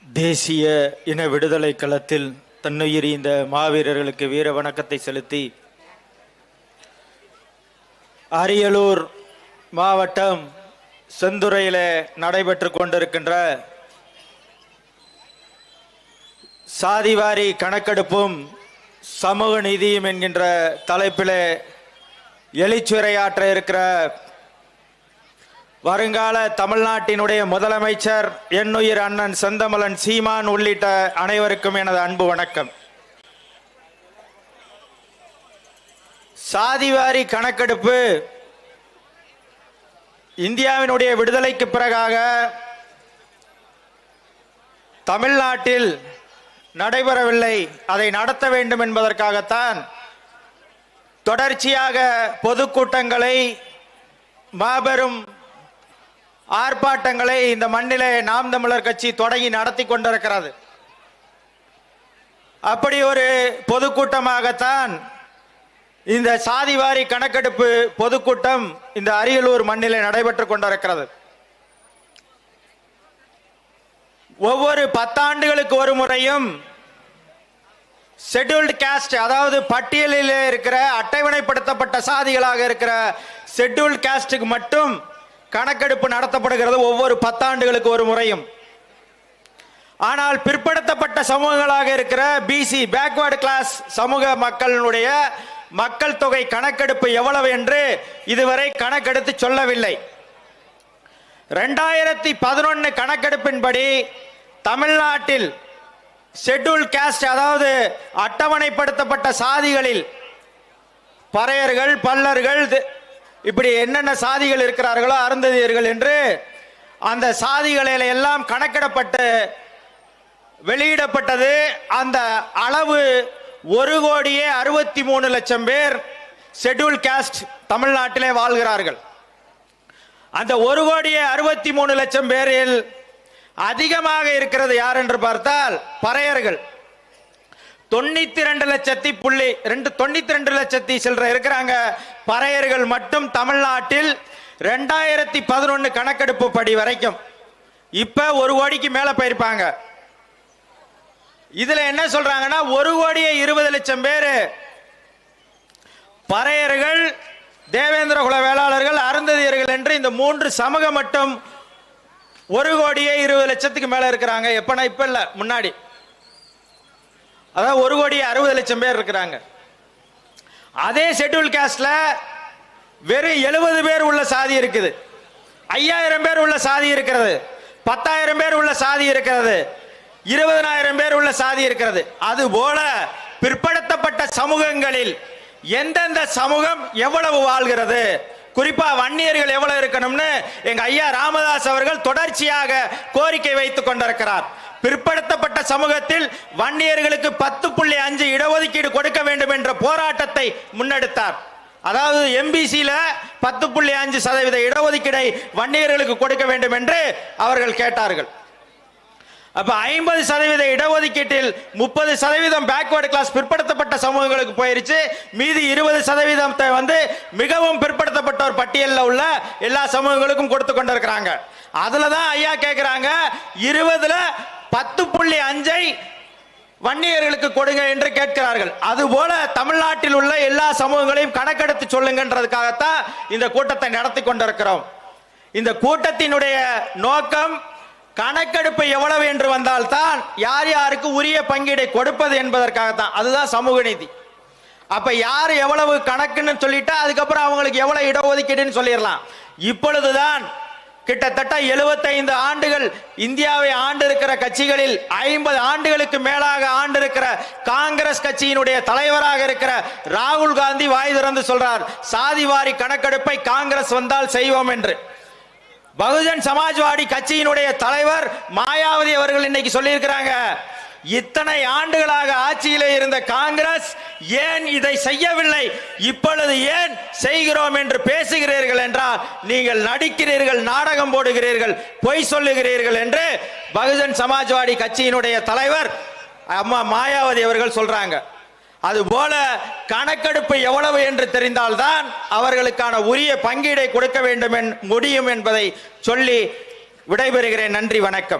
தேசிய இன விடுதலை களத்தில் தன்னுயிர் இந்த மாவீரர்களுக்கு வீர வணக்கத்தை செலுத்தி அரியலூர் மாவட்டம் செந்துறையில் நடைபெற்று கொண்டிருக்கின்ற சாதிவாரி கணக்கெடுப்பும் சமூக நீதியும் என்கின்ற தலைப்பில் எழுச்சுரையாற்ற இருக்கிற வருங்கால தமிழ்நாட்டினுடைய முதலமைச்சர் என்னுயிர் அண்ணன் செந்தமலன் சீமான் உள்ளிட்ட அனைவருக்கும் எனது அன்பு வணக்கம். சாதிவாரி கணக்கெடுப்பு இந்தியாவினுடைய விடுதலைக்கு பிறகாக தமிழ்நாட்டில் நடைபெறவில்லை. அதை நடத்த வேண்டும் என்பதற்காகத்தான் தொடர்ச்சியாக பொதுக்கூட்டங்களை, மாபெரும் ஆர்ப்பாட்டங்களை இந்த மண்ணிலே நாம் தமிழர் கட்சி தொடங்கி நடத்தி கொண்டிருக்கிறது. அப்படி ஒரு பொதுக்கூட்டமாகத்தான் இந்த சாதிவாரி கணக்கெடுப்பு பொதுக்கூட்டம் இந்த அரியலூர் மண்ணிலே நடைபெற்று கொண்டிருக்கிறது. ஒவ்வொரு 10 ஆண்டுகளுக்கு ஒரு முறையும் ஷெட்யூல்டு காஸ்ட், அதாவது பட்டியலில் இருக்கிற அட்டவணைப்படுத்தப்பட்ட சாதிகளாக இருக்கிற ஷெட்யூல்டு காஸ்டுக்கு மட்டும் கணக்கெடுப்பு நடத்தப்படுகிறது ஒவ்வொரு 10 ஆண்டுகளுக்கு ஒரு முறையும். ஆனால் பிற்படுத்தப்பட்ட சமூகங்களாக இருக்கிற பிசி, பேக்வர்டு கிளாஸ் சமூக மக்களுடைய மக்கள் தொகை கணக்கெடுப்பு எவ்வளவு என்று இதுவரை கணக்கெடுத்து சொல்லவில்லை. 2011 கணக்கெடுப்பின்படி தமிழ்நாட்டில் ஷெட்யூல்டு காஸ்ட், அதாவது அட்டவணைப்படுத்தப்பட்ட சாதிகளில் பறையர்கள், பல்லர்கள், இப்படி என்னென்ன சாதிகள் இருக்கிறார்களோ, அருந்ததியர்கள் என்று அந்த சாதிகளில் எல்லாம் கணக்கிடப்பட்டு வெளியிடப்பட்டது. அந்த அளவு 1,63,00,000 பேர் ஷெட்யூல் காஸ்ட் தமிழ்நாட்டிலே வாழ்கிறார்கள். அந்த 1,63,00,000 பேரில் அதிகமாக இருக்கிறது யார் என்று பார்த்தால் பறையர்கள். 92 லட்சத்தி சில்லற இருக்கிறாங்க பறையர்கள் மட்டும் தமிழ்நாட்டில். 2011 கணக்கெடுப்பு படி வரைக்கும் இப்ப 1 கோடிக்கு மேல போயிருப்பாங்க. இதுல என்ன சொல்றாங்கன்னா 1,20,00,000 பேரு பறையர்கள், தேவேந்திர குல வேளாளர்கள், அருந்ததியர்கள் என்று இந்த 3 சமூகம் மட்டும் 1,20,00,000 மேல இருக்கிறாங்க. எப்பனா இப்ப இல்ல, முன்னாடி. அதாவது 1,60,00,000 பேர் இருக்கிறாங்க. அதே ஷெட்யூல் காஸ்ட்ல வெறும் 70 பேர் உள்ள சாதி இருக்குது, 5,000 பேர் உள்ள சாதி இருக்கிறது, 10,000 பேர் உள்ள சாதி இருக்கிறது, 20,000 பேர் உள்ள சாதி இருக்கிறது. அதுபோல பிற்படுத்தப்பட்ட சமூகங்களில் எந்தெந்த சமூகம் எவ்வளவு வாழ்கிறது, குறிப்பா வன்னியர்கள் எவ்வளவு இருக்கணும்னு எங்க ஐயா ராமதாஸ் அவர்கள் தொடர்ச்சியாக கோரிக்கை வைத்துக் கொண்டிருக்கிறார். பிற்படுத்தப்பட்ட சமூகத்தில் வன்னியர்களுக்கு 10.5 இடஒதுக்கீடு கொடுக்க வேண்டும் என்ற போராட்டத்தை முன்னெடுத்தார். அதாவது எம்பிசில 10.5% இடஒதுக்கீடை வன்னியர்களுக்கு கொடுக்க வேண்டும் என்று அவர்கள் கேட்டார்கள். அப்ப 50% இடஒதுக்கீட்டில் 30% பேக்வர்டு கிளாஸ் பிற்படுத்தப்பட்ட சமூகங்களுக்கு போயிருச்சு. மீதி 20% வந்து மிகவும் பிற்படுத்தப்பட்டோர் பட்டியலில் உள்ள எல்லா சமூகங்களுக்கும் கொடுத்து கொண்டிருக்கிறாங்க. அதுலதான் ஐயா கேட்கிறாங்க, 20ல் 10.5 வன்னியர்களுக்கு கொடுங்க என்று கேட்கிறார்கள். அதுபோல தமிழ்நாட்டில் உள்ள எல்லா சமூகங்களையும் கணக்கெடுத்து சொல்லுங்கன்றதுக்காகத்தான் இந்த கூட்டத்தை நடத்தி கொண்டிருக்கிறோம். இந்த கூட்டத்தினுடைய நோக்கம் கணக்கெடுப்பு எவ்வளவு என்று வந்தால்தான் யார் யாருக்கு உரிய பங்கீடை கொடுப்பது என்பதற்காகத்தான். அதுதான் சமூக நீதி. அப்ப யார் எவ்வளவு கணக்குன்னு சொல்லிட்டா அதுக்கப்புறம் அவங்களுக்கு எவ்வளவு இடஒதுக்கீடுன்னு சொல்லிடலாம். இப்பொழுதுதான் கிட்டத்தட்ட 75 ஆண்டுகள் இந்தியாவை ஆண்டு இருக்கிற கட்சிகளில் 50 ஆண்டுகளுக்கு மேலாக ஆண்டு இருக்கிற காங்கிரஸ் கட்சியினுடைய தலைவராக இருக்கிற ராகுல் காந்தி வாய் திறந்து சொல்றார், சாதிவாரி கணக்கெடுப்பை காங்கிரஸ் வந்தால் செய்வோம் என்று. பகுஜன் சமாஜ்வாடி கட்சியினுடைய தலைவர் மாயாவதி அவர்கள் இன்னைக்கு சொல்லியிருக்கிறாங்க, இத்தனை ஆண்டுகளாக ஆட்சியிலே இருந்த காங்கிரஸ் ஏன் இதை செய்யவில்லை, இப்பொழுது ஏன் செய்கிறோம் என்று பேசுகிறீர்கள் என்றால் நீங்கள் நடிக்கிறீர்கள், நாடகம் போடுகிறீர்கள், பொய் சொல்லுகிறீர்கள் என்று பகுஜன் சமாஜ்வாடி கட்சியினுடைய தலைவர் அம்மா மாயாவதி அவர்கள் சொல்றாங்க. அதுபோல கணக்கெடுப்பு எவ்வளவு என்று தெரிந்தால்தான் அவர்களுக்கான உரிய பங்கீடை கொடுக்க வேண்டும் முடியும் என்பதை சொல்லி விடைபெறுகிறேன். நன்றி, வணக்கம்.